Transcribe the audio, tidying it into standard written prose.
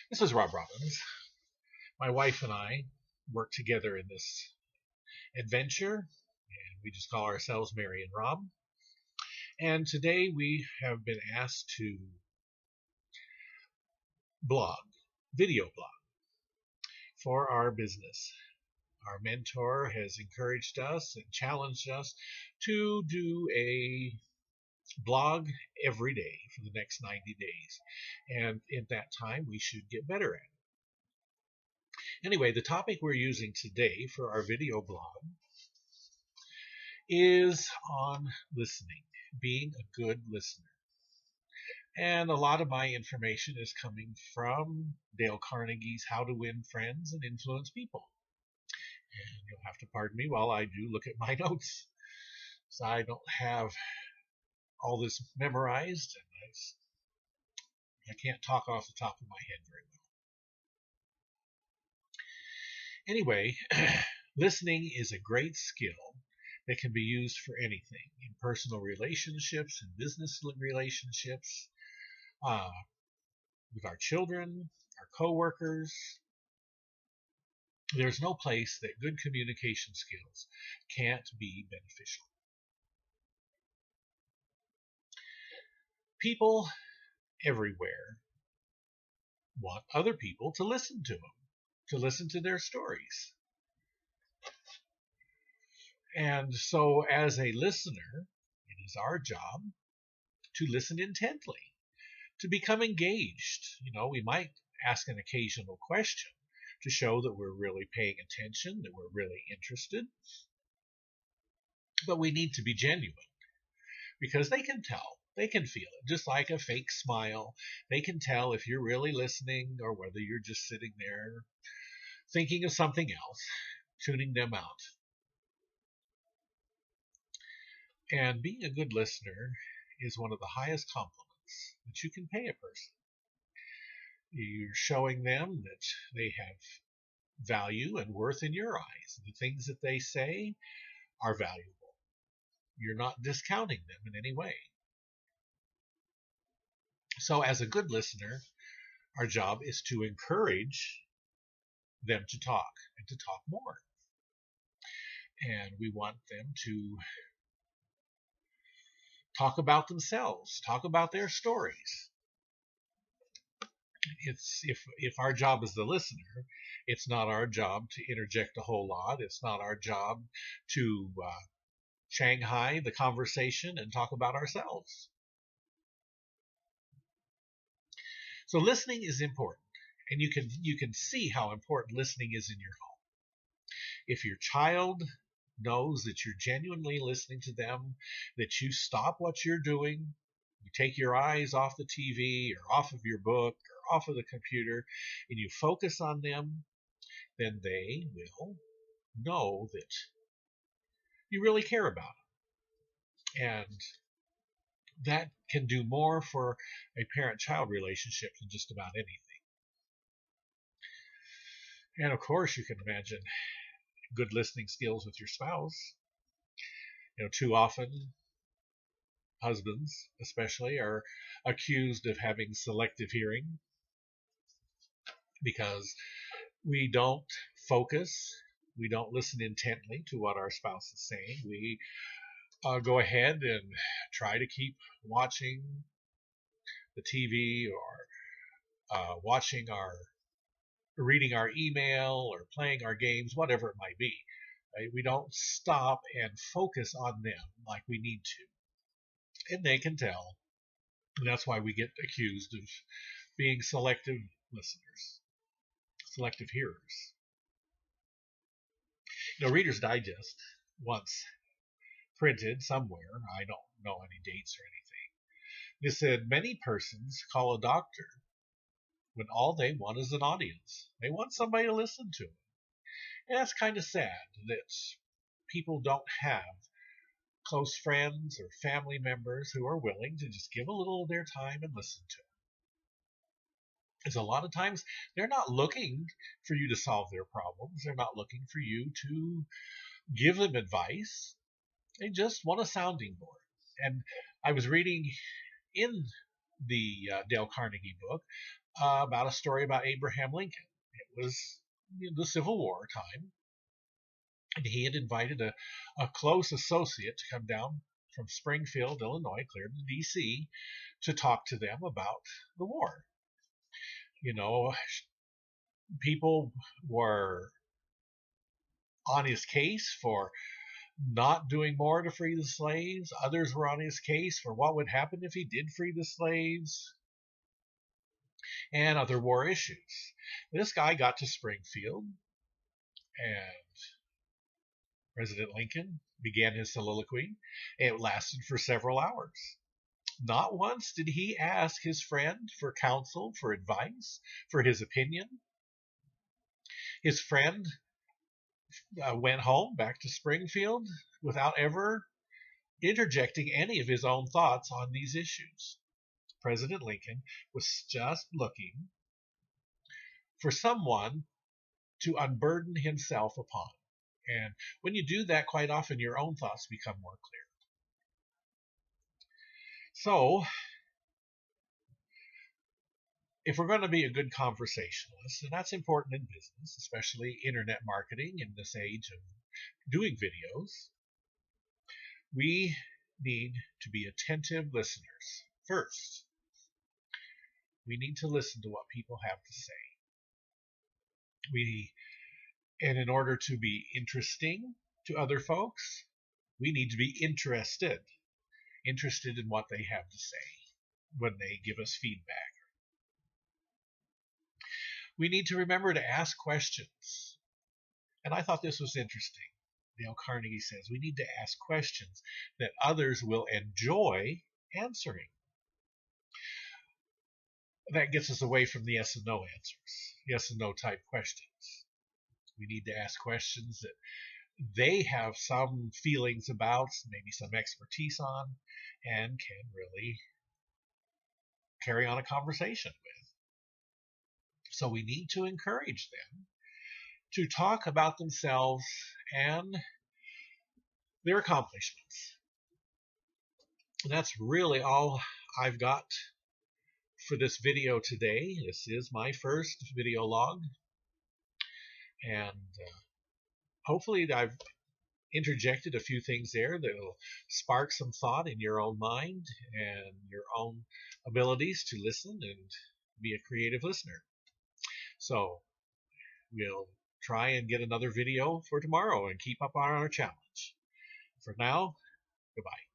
This is Rob Robbins. My wife and I work together in this adventure, and we just call ourselves Mary and Rob. And today we have been asked to blog, video blog, for our business. Our mentor has encouraged us and challenged us to do a blog every day for the next 90 days. And in that time, we should get better at it. Anyway, the topic we're using today for our video blog is on listening, being a good listener. And a lot of my information is coming from Dale Carnegie's How to Win Friends and Influence People. And you'll have to pardon me while I do look at my notes. So I don't have all this memorized, and I can't talk off the top of my head very well. Anyway, listening is a great skill that can be used for anything in personal relationships and business relationships, with our children, our coworkers. There's no place that good communication skills can't be beneficial. People everywhere want other people to listen to them, to listen to their stories. And so, as a listener, it is our job to listen intently, to become engaged. We might ask an occasional question to show that we're really paying attention, that we're really interested. But we need to be genuine, because they can tell, they can feel it. Just like a fake smile, they can tell if you're really listening or whether you're just sitting there thinking of something else, tuning them out. And being a good listener is one of the highest compliments that you can pay a person. You're showing them that they have value and worth in your eyes. The things that they say are valuable. You're not discounting them in any way. So as a good listener, our job is to encourage them to talk and to talk more. And we want them to talk about themselves, talk about their stories. If our job is the listener, it's not our job to interject a whole lot. It's not our job to Shanghai the conversation and talk about ourselves. So listening is important, and you can see how important listening is in your home. If your child knows that you're genuinely listening to them, that you stop what you're doing, you take your eyes off the TV or off of your book or off of the computer, and you focus on them, then they will know that you really care about them. And that can do more for a parent-child relationship than just about anything. And of course, you can imagine good listening skills with your spouse. Too often, husbands especially are accused of having selective hearing because we don't focus, we don't listen intently to what our spouse is saying. We go ahead and try to keep watching the TV or reading our email or playing our games, whatever it might be. Right? We don't stop and focus on them like we need to. And they can tell. And that's why we get accused of being selective listeners, selective hearers. Reader's Digest once printed somewhere, I don't know any dates or anything, it said many persons call a doctor when all they want is an audience. They want somebody to listen to them. And that's kind of sad that people don't have close friends or family members who are willing to just give a little of their time and listen to them. Because a lot of times they're not looking for you to solve their problems. They're not looking for you to give them advice. They just want a sounding board. And I was reading in the Dale Carnegie book about a story about Abraham Lincoln. It was the Civil War time, and he had invited a close associate to come down from Springfield, Illinois, clear to D.C., to talk to them about the war. You know, people were on his case for not doing more to free the slaves. Others were on his case for what would happen if he did free the slaves, and other war issues. This guy got to Springfield, and President Lincoln began his soliloquy. It lasted for several hours. Not once did he ask his friend for counsel, for advice, for his opinion. His friend went home back to Springfield without ever interjecting any of his own thoughts on these issues. President Lincoln was just looking for someone to unburden himself upon. And when you do that, quite often your own thoughts become more clear. So, if we're going to be a good conversationalist, and that's important in business, especially internet marketing in this age of doing videos, we need to be attentive listeners. First, we need to listen to what people have to say. And in order to be interesting to other folks, we need to be interested in what they have to say when they give us feedback. We need to remember to ask questions. And I thought this was interesting. Dale Carnegie says we need to ask questions that others will enjoy answering. That gets us away from the yes and no answers, yes and no type questions. We need to ask questions that they have some feelings about, maybe some expertise on, and can really carry on a conversation with. So we need to encourage them to talk about themselves and their accomplishments. And that's really all I've got for this video today. This is my first video log, and hopefully I've interjected a few things there that will spark some thought in your own mind and your own abilities to listen and be a creative listener. So we'll try and get another video for tomorrow and keep up on our challenge. For now, goodbye.